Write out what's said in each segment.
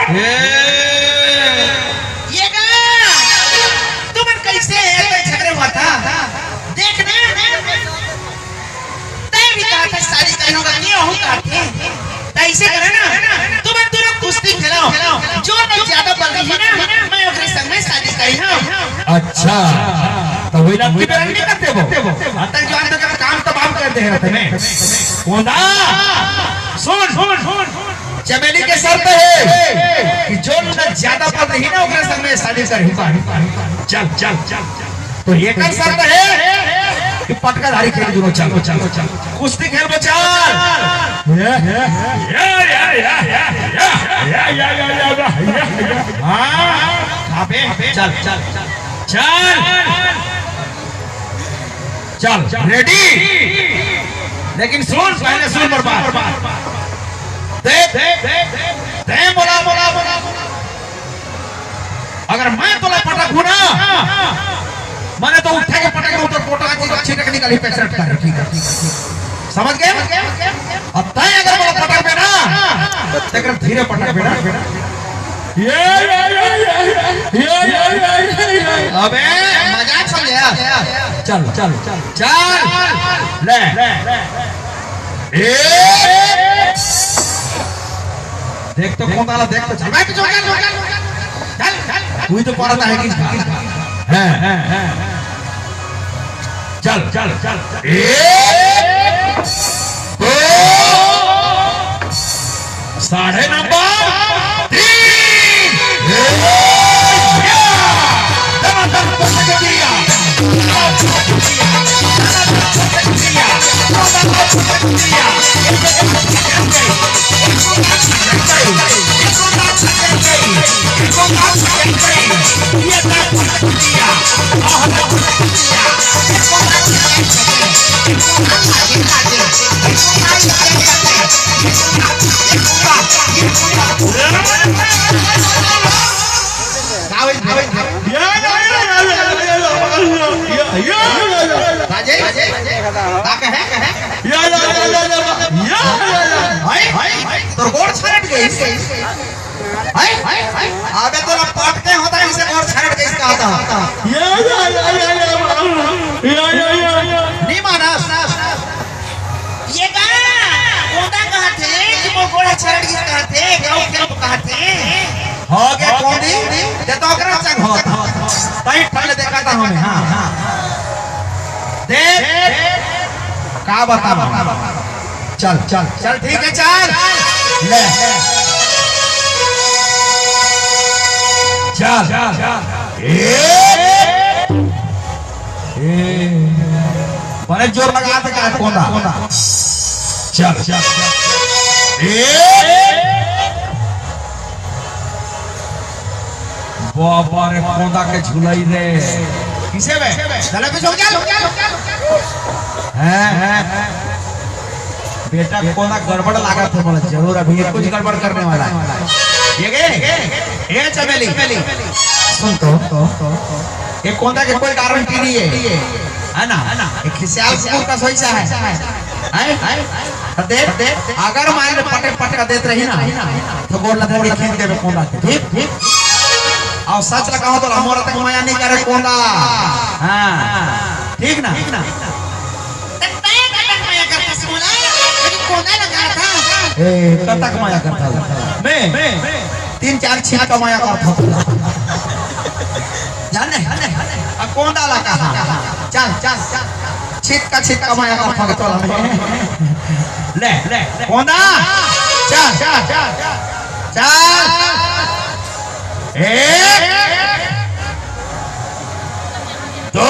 ये तुम कैसे झगड़े हुआ था देखना तय भी कहा था शादी करने का क्यों हो कहते ऐसे करा ना तुम तुरंत कुश्ती खिलाओ जो नहीं ज्यादा बल रही है ना मैं अपने संग में शादी करी हूं। अच्छा तो वही ना की बेरंगी करते हो आता जवान का काम तमाम कर दे रहे थे मैं कोंदा सुन चमेली के शर्त है कि जो न ज्यादा बल रही ना अपने संग में शादी करी। चल तो ये कर शर्त है कि पटकाधारी खेल दोनों चलो कुश्ती खेल बो चल चल रेडी। लेकिन सुन पहले सुन बर्बाद देख बोला अगर मैं तोला पटक ना मैंने तो उठा के पटक उधर पोटा छिटक निकली पेशेंट का। ठीक है समझ गए। अब तय अगर बोला पटक पे ना तो धीरे पटक पे ना अबे मजाक समझ गया। चल ले देख तो कौन वाला देख तो चल वही तो पड़ता है किसका चल तो गोड़ छरट गई अबे तो पटके होता है इसे गोड़ छरट गई इसका होता नहीं माना ये कोंदा कहते कि वो गोड़ छरट गई कहते गांव के लोग कहते हो गया कोंदी ते तो ओकरा संग होता तई पहले देखा था हमें। हां देख का बता चल ठीक है चल ले चल बड़े जोर लगा थे क्या कोंदा चल बाबा रे कोंदा के झुलाई रे किसे बे चले पे चल बेटा कोंदा गड़बड़ लगा था बोला जरूर अभी कुछ गड़बड़ करने वाला है ये चमेली सुन तो ये कोंदा के कोई गारंटी नहीं है ना एक खिसियाल कुकुर का सोईसा है देख अगर मारे पटक देते रही ना तो बोल लगा थोड़ी खींच देवे कोंदा ठीक और सच लगाओ तो हमारा तक माया नहीं करे कोंदा। हां ठीक ना कतक माया करता मैं 3-4 छीन का माया करता जाने कोंदा लगा चल छीत का माया करता तो ले कोंदा चल 1 2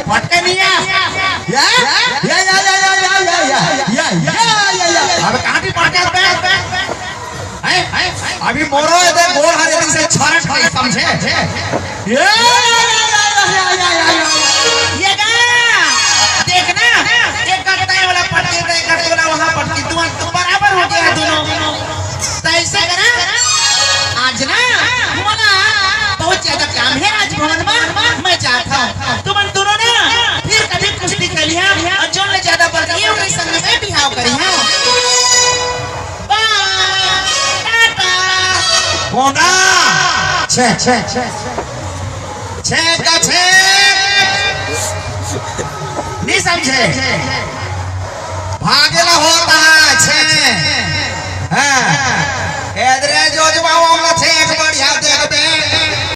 फटके नहीं है अभी मोरो दे गोल हरे दिन से छाड़ खाई समझे ये गा देखना एक करता वाला पटके दे करते वाला वहां पटकी तू बराबर हो गया दोनों तो ऐसे करा आज ना मोना बहुत ज्यादा काम है आज भवन में मैं चाहता हूं तुम दोनों ना फिर कभी कुश्ती खेलिया और जो ने ज्यादा बढ़ गई उनके संग में बिहाव करिया कोंडा छे छे छे छे का छे नहीं समझे भागेला होता है छे हां एदरे जो जवाब वाला छे एक बढ़िया देख दे